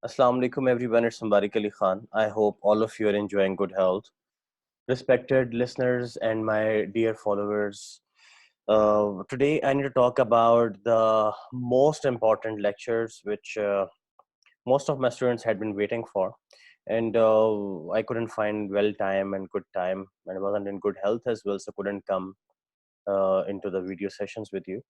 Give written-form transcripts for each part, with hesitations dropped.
Assalamu alaikum everyone, it's Mubarak Ali Khan. I hope all of you are enjoying good health. Respected listeners and my dear followers, today I need to talk about the most important lectures which most of my students had been waiting for. And I couldn't find well time and good time, and I wasn't in good health as well, so couldn't come into the video sessions with you.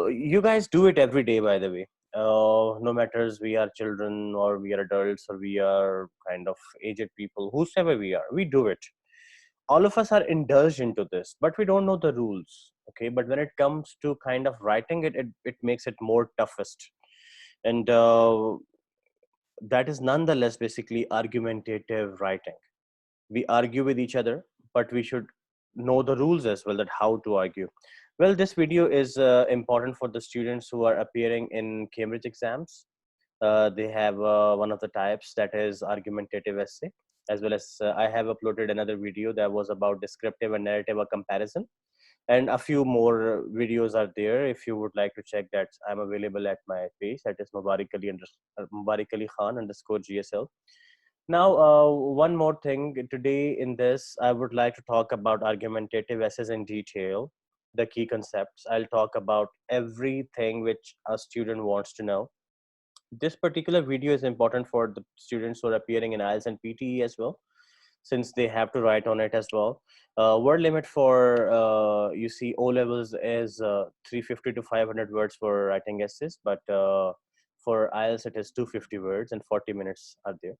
You guys do it every day, by the way. No matters we are children or we are adults or we are kind of aged people, whosoever we are, we do it. All of us are indulged into this, but we don't know the rules. Okay, but when it comes to kind of writing it, it makes it more toughest, and that is nonetheless basically argumentative writing. We argue with each other, but we should know the rules as well, that how to argue. Well, this video is important for the students who are appearing in Cambridge exams. They have one of the types, that is argumentative essay, as well as I have uploaded another video that was about descriptive and narrative a comparison, and a few more videos are there. If you would like to check that, I'm available at my page, that is Mubarak Ali Khan underscore GSL. Now, one more thing. Today in this, I would like to talk about argumentative essays in detail, the key concepts. I'll talk about everything which a student wants to know. This particular video is important for the students who are appearing in IELTS and PTE as well, since they have to write on it as well. Word limit for, you see, O levels is 350 to 500 words for writing essays, but for IELTS it is 250 words and 40 minutes are there.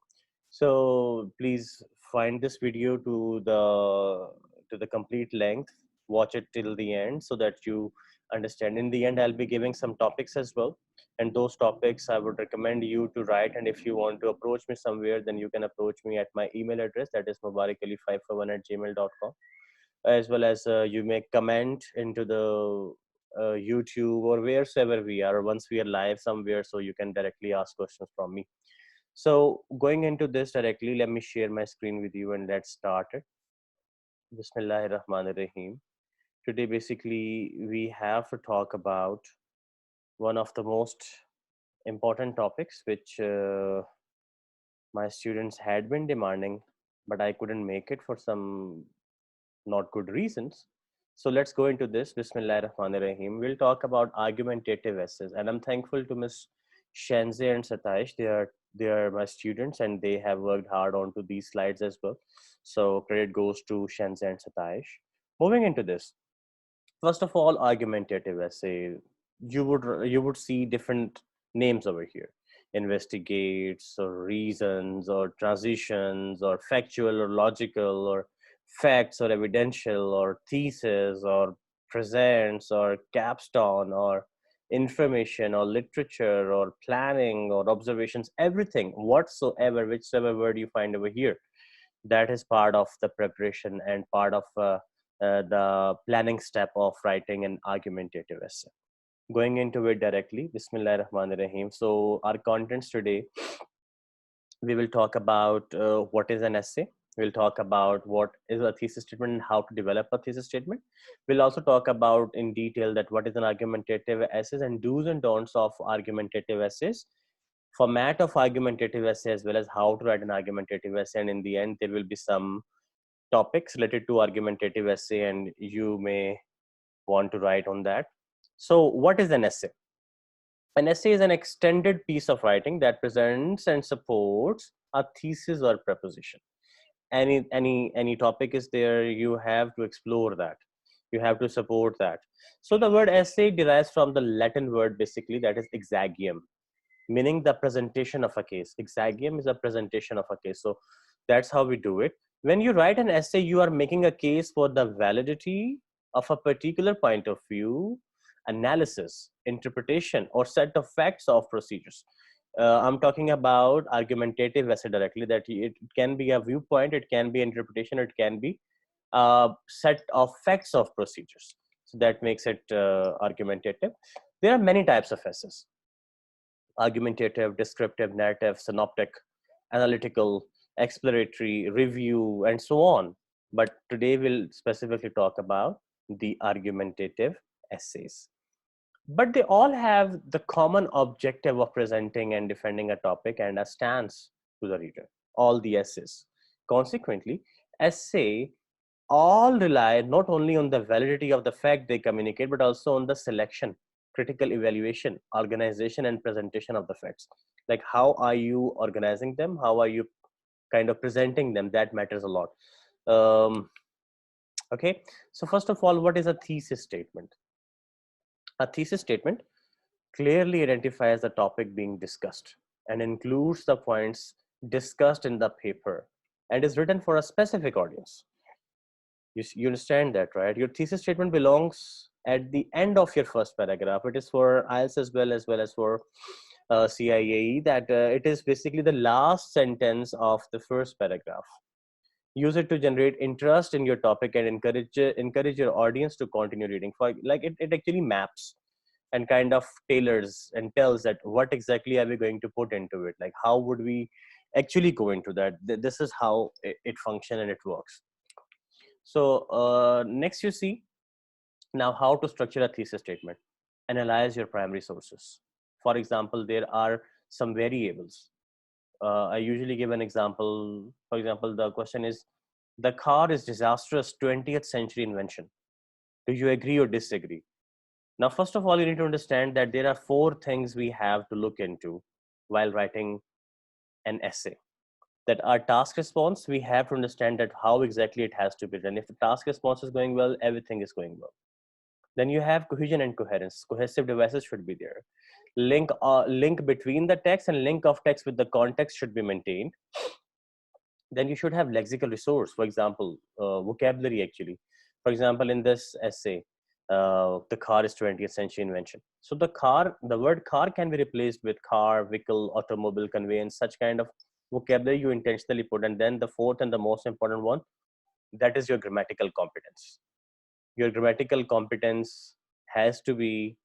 So please find this video to the complete length. Watch it till the end so that you understand. In the end, I'll be giving some topics as well, and those topics I would recommend you to write. And if you want to approach me somewhere, then you can approach me at my email address, that is mubarakali541@gmail.com, as well as you may comment into the YouTube or wherever we are, once we are live somewhere, so you can directly ask questions from me. So going into this directly, let me share my screen with you and let's start it. Bismillahirrahmanirrahim. Today, basically, we have to talk about one of the most important topics which my students had been demanding, but I couldn't make it for some not good reasons. So let's go into this. Bismillahirrahmanirrahim. We'll talk about argumentative essays, and I'm thankful to Miss Shenze and Satish. They are my students, and they have worked hard onto these slides as well. So credit goes to Shenze and Satish. Moving into this, first of all, argumentative essay. You would see different names over here: investigates, or reasons, or transitions, or factual, or logical, or facts, or evidential, or thesis, or presents, or capstone, or information, or literature, or planning, or observations. Everything whatsoever, whichever word you find over here, that is part of the preparation and part of the planning step of writing an argumentative essay. Going into it directly, Bismillah Rahman Rahim. So, our contents today, we will talk about what is an essay. We'll talk about what is a thesis statement and how to develop a thesis statement. We'll also talk about in detail that what is an argumentative essay and do's and don'ts of argumentative essays, format of argumentative essay, as well as how to write an argumentative essay. And in the end, there will be some topics related to argumentative essay, and you may want to write on that. So, what is an essay? An essay is an extended piece of writing that presents and supports a thesis or proposition. Any topic is there, you have to explore that. You have to support that. So the word essay derives from the Latin word basically, that is exagium, meaning the presentation of a case. Exagium is a presentation of a case. So that's how we do it. When you write an essay, you are making a case for the validity of a particular point of view, analysis, interpretation, or set of facts of procedures. I'm talking about argumentative essay directly, that it can be a viewpoint, it can be interpretation, it can be a set of facts of procedures. So that makes it argumentative. There are many types of essays: argumentative, descriptive, narrative, synoptic, analytical, exploratory, review, and so on. But today we'll specifically talk about the argumentative essays. but they all have the common objective of presenting and defending a topic and a stance to the reader, all the essays. Consequently, essay all rely not only on the validity of the fact they communicate, but also on the selection, critical evaluation, organization, and presentation of the facts. Like, how are you organizing them? How are you kind of presenting them? That matters a lot. Um, okay, so first of all, what is a thesis statement? A thesis statement clearly identifies the topic being discussed and includes the points discussed in the paper and is written for a specific audience. You understand that, right? Your thesis statement belongs at the end of your first paragraph. It is for IELTS as well as for CIAE, that it is basically the last sentence of the first paragraph. Use it to generate interest in your topic and encourage your audience to continue reading. For like it actually maps and kind of tailors and tells that what exactly are we going to put into it, like how would we actually go into that. This is how it functions and it works. So next, you see now how to structure a thesis statement. Analyze your primary sources. For example, there are some variables. I usually give an example. For example, the question is, the car is disastrous 20th century invention. Do you agree or disagree? Now, first of all, you need to understand that there are four things we have to look into while writing an essay. That our task response, we have to understand that how exactly it has to be done. If the task response is going well, everything is going well. Then you have cohesion and coherence. Cohesive devices should be there. Link between the text and link of text with the context should be maintained. Then you should have lexical resource, for example, vocabulary actually. For example, in this essay, the car is 20th century invention. So the word car can be replaced with car, vehicle, automobile, conveyance, such kind of vocabulary you intentionally put. And then the fourth and the most important one, that is your grammatical competence. Your grammatical competence has to be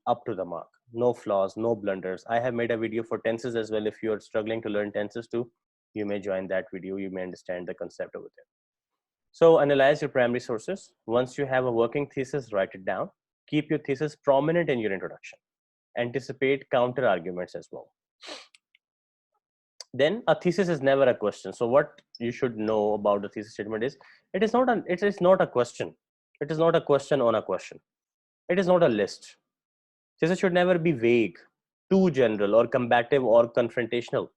up to the mark. No flaws, no blunders. I have made a video for tenses as well. If you're struggling to learn tenses too, you may join that video. You may understand the concept over there. So analyze your primary sources. Once you have a working thesis, write it down. Keep your thesis prominent in your introduction. Anticipate counter arguments as well. Then a thesis is never a question. So what you should know about the thesis statement is, it is not a question. It is not a question on a question. It is not a list. Thesis should never be vague, too general, or combative or confrontational.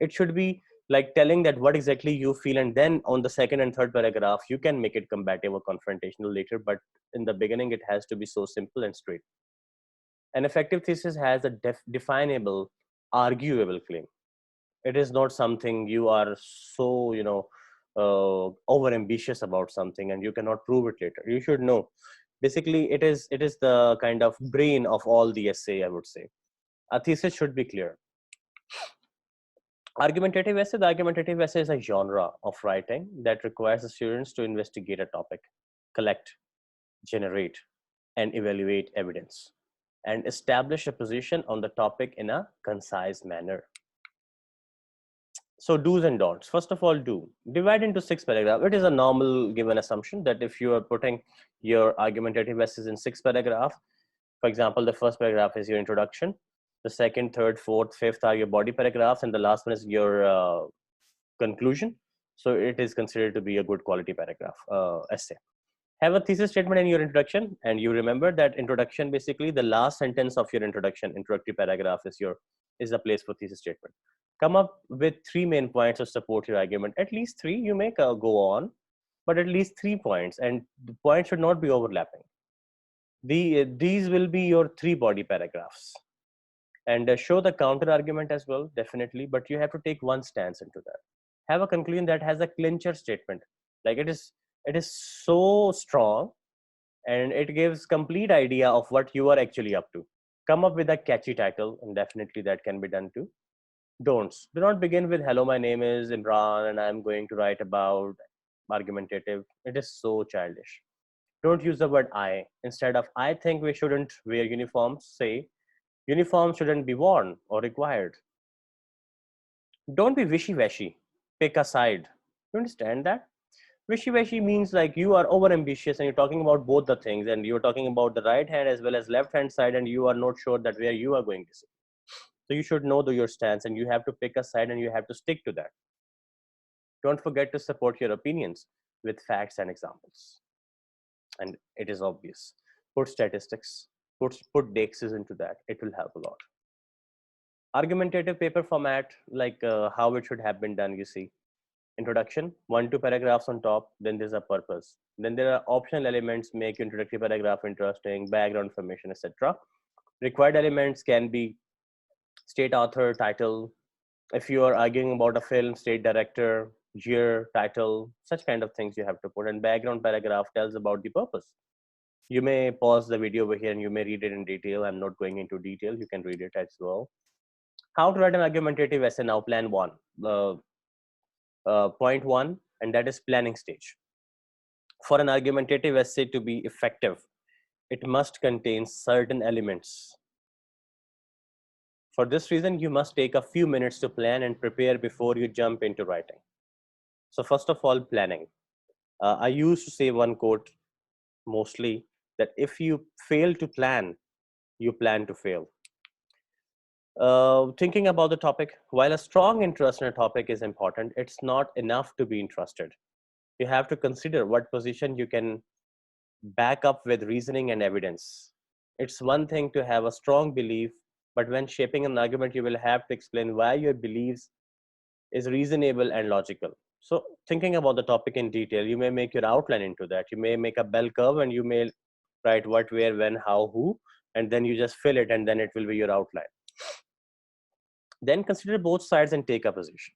It should be like telling that what exactly you feel, and then on the second and third paragraph you can make it combative or confrontational later, but in the beginning it has to be so simple and straight. An effective thesis has a definable, arguable claim. It is not something you are so over ambitious about something and you cannot prove it later. You should know, basically it is the kind of brain of all the essay, I would say. A thesis should be clear. Argumentative essay. The argumentative essay is a genre of writing that requires the students to investigate a topic, collect, generate, and evaluate evidence, and establish a position on the topic in a concise manner. So do's and don'ts. First of all, divide into 6 paragraphs. It is a normal given assumption that if you are putting your argumentative essays in 6 paragraphs, for example, the first paragraph is your introduction, the second, third, fourth, fifth are your body paragraphs, and the last one is your conclusion. So it is considered to be a good quality paragraph essay. Have a thesis statement in your introduction, and you remember that introduction, basically the last sentence of your introductory paragraph is the place for thesis statement. Come up with 3 main points to support your argument. At least 3. You may go on, but at least 3 points, and the points should not be overlapping. These will be your 3 body paragraphs, and show the counter argument as well, definitely, but you have to take one stance into that. Have a conclusion that has a clincher statement, like it is so strong and it gives complete idea of what you are actually up to. Come up with a catchy title, and definitely that can be done too. Don'ts. Do not begin with, hello, my name is Imran and I'm going to write about argumentative. It is so childish. Don't use the word I. Instead of, I think we shouldn't wear uniforms, say, uniforms shouldn't be worn or required. Don't be wishy-washy. Pick a side. You understand that? Wishy-washy means like you are over ambitious and you're talking about both the things, and you're talking about the right hand as well as left hand side, and you are not sure that where you are going to sit. So you should know your stance, and you have to pick a side and you have to stick to that. Don't forget to support your opinions with facts and examples. And it is obvious. Put statistics, put dexes into that. It will help a lot. Argumentative paper format, like how it should have been done, you see. Introduction, 1-2 paragraphs on top, then there's a purpose. Then there are optional elements, make introductory paragraph interesting, background information, etc. Required elements can be state author, title. If you are arguing about a film, state director, year, title, such kind of things you have to put. And background paragraph tells about the purpose. You may pause the video over here and you may read it in detail. I'm not going into detail. You can read it as well. How to write an argumentative essay now, plan one. Point one, and that is planning stage. For an argumentative essay to be effective, it must contain certain elements. For this reason, you must take a few minutes to plan and prepare before you jump into writing. So first of all, planning. I used to say one quote mostly, that if you fail to plan, you plan to fail. Thinking about the topic, while a strong interest in a topic is important, it's not enough to be interested. You have to consider what position you can back up with reasoning and evidence. It's one thing to have a strong belief, but when shaping an argument, you will have to explain why your beliefs is reasonable and logical. So thinking about the topic in detail, you may make your outline into that. You may make a bell curve and you may write what, where, when, how, who, and then you just fill it and then it will be your outline. Then consider both sides and take a position.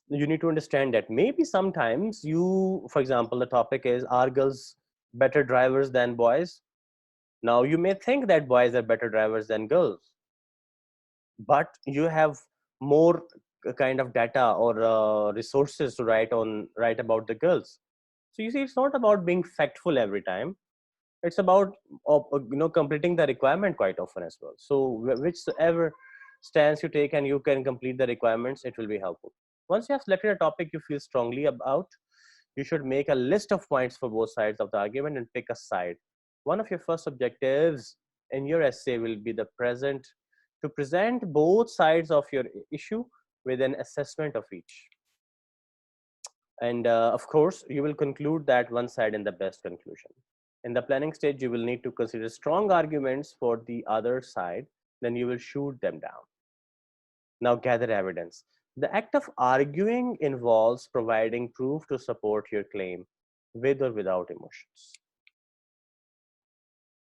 You need to understand that maybe sometimes you, for example, the topic is, are girls better drivers than boys? Now you may think that boys are better drivers than girls, but you have more kind of data or resources to write about the girls. So you see, it's not about being factful every time. It's about completing the requirement quite often as well. So whichever stance you take and you can complete the requirements, it will be helpful. Once you have selected a topic you feel strongly about, you should make a list of points for both sides of the argument and pick a side. One of your first objectives in your essay will be to present both sides of your issue with an assessment of each. And of course, you will conclude that one side in the best conclusion. In the planning stage, you will need to consider strong arguments for the other side, then you will shoot them down. Now gather evidence. The act of arguing involves providing proof to support your claim with or without emotions.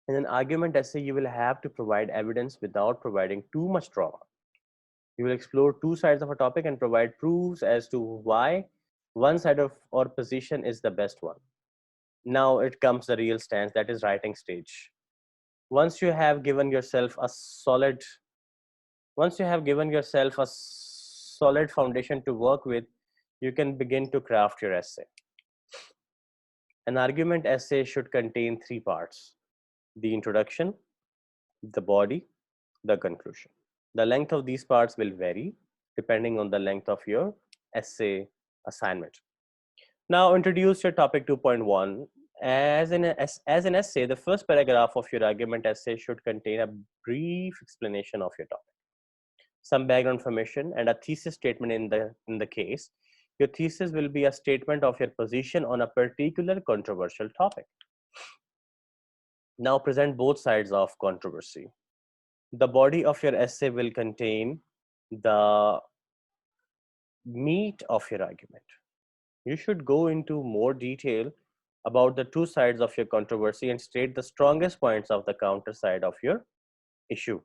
In an argument essay, you will have to provide evidence without providing too much drama. You will explore two sides of a topic and provide proofs as to why one side of or position is the best one. Now it comes the real stance, that is writing stage. Once you have given yourself a solid foundation to work with, you can begin to craft your essay. An argument essay should contain three parts: the introduction, the body, the conclusion. The length of these parts will vary depending on the length of your essay assignment. Now introduce your topic 2.1. As an essay, the first paragraph of your argument essay should contain a brief explanation of your topic, some background information, and a thesis statement in the case. Your thesis will be a statement of your position on a particular controversial topic. Now present both sides of controversy. The body of your essay will contain the meat of your argument. You should go into more detail about the two sides of your controversy and state the strongest points of the counter side of your issue.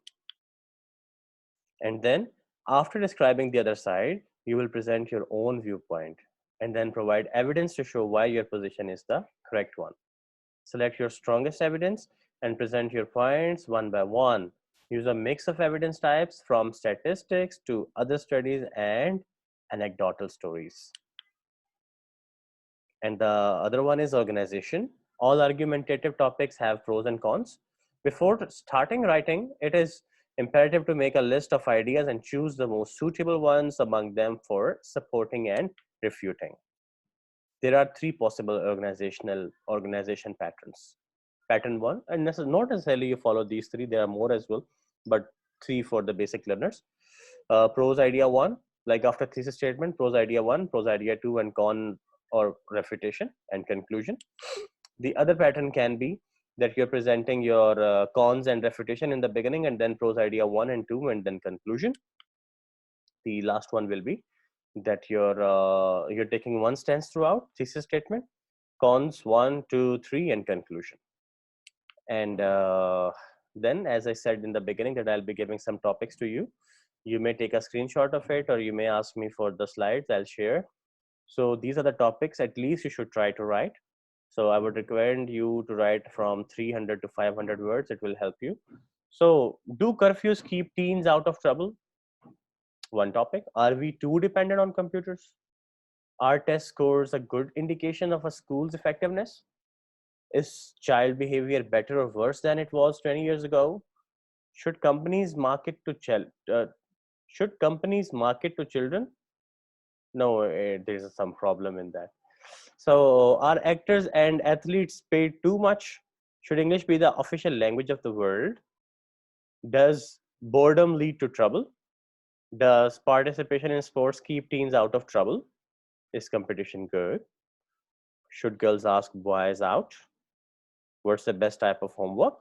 And then, after describing the other side, you will present your own viewpoint and then provide evidence to show why your position is the correct one. Select your strongest evidence and present your points one by one. Use a mix of evidence types from statistics to other studies and anecdotal stories. And the other one is organization. All argumentative topics have pros and cons. Before starting writing, it is imperative to make a list of ideas and choose the most suitable ones among them for supporting and refuting. There are three possible organization patterns. Pattern one, and not necessarily you follow these three, there are more as well, but three for the basic learners. Pros idea one, like after thesis statement, pros idea one, pros idea two, and con or refutation and conclusion. The other pattern can be that you're presenting your cons and refutation in the beginning, and then pros idea one and two, and then conclusion. The last one will be that you're taking one stance throughout thesis statement, cons one, two, three, and conclusion. And then, as I said in the beginning, that I'll be giving some topics to you. You may take a screenshot of it, or you may ask me for the slides. I'll share. So these are the topics. At least you should try to write. So I would recommend you to write from 300 to 500 words. It will help you. So, do curfews keep teens out of trouble? One topic. Are we too dependent on computers? Are test scores a good indication of a school's effectiveness? Is child behavior better or worse than it was 20 years ago? Should companies market to should companies market to children? No, there's some problem in that. So, are actors and athletes paid too much? Should English be the official language of the world? Does boredom lead to trouble? Does participation in sports keep teens out of trouble? Is competition good? Should girls ask boys out? What's the best type of homework?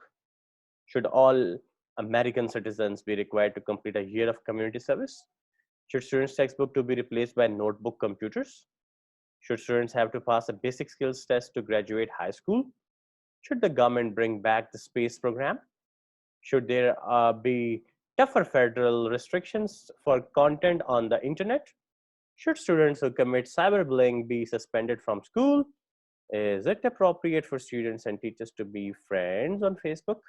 Should all American citizens be required to complete a year of community service? Should students' textbook to be replaced by notebook computers? Should students have to pass a basic skills test to graduate high school? Should the government bring back the space program? Should there be tougher federal restrictions for content on the internet? Should students who commit cyberbullying be suspended from school? Is it appropriate for students and teachers to be friends on Facebook?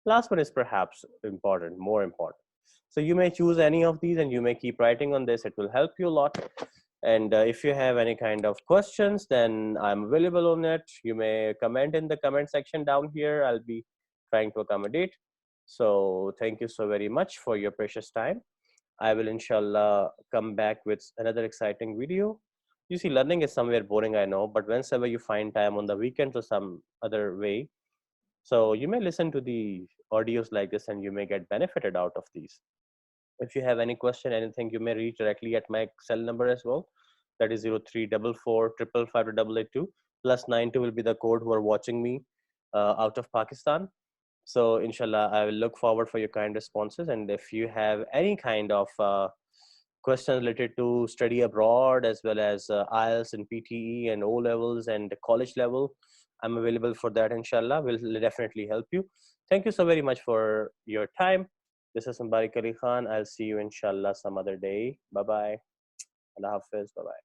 Last one is perhaps important, more important. So you may choose any of these and you may keep writing on this. It will help you a lot. And if you have any kind of questions, then I'm available on it. You may comment in the comment section down here. I'll be trying to accommodate. So thank you so very much for your precious time. I will inshallah come back with another exciting video. You see, learning is somewhere boring, I know, but whenever you find time on the weekends or some other way, so you may listen to the audios like this and you may get benefited out of these. If you have any question, anything, you may reach directly at my cell number as well. That is 0344555582 plus 92 will be the code who are watching me out of Pakistan. So inshallah, I will look forward for your kind responses. And if you have any kind of questions related to study abroad as well as IELTS and PTE and O levels and college level, I'm available for that. Inshallah, will definitely help you. Thank you so very much for your time. This is Mubarak Ali Khan. I'll see you inshallah some other day. Bye bye. Allah Hafiz. Bye bye.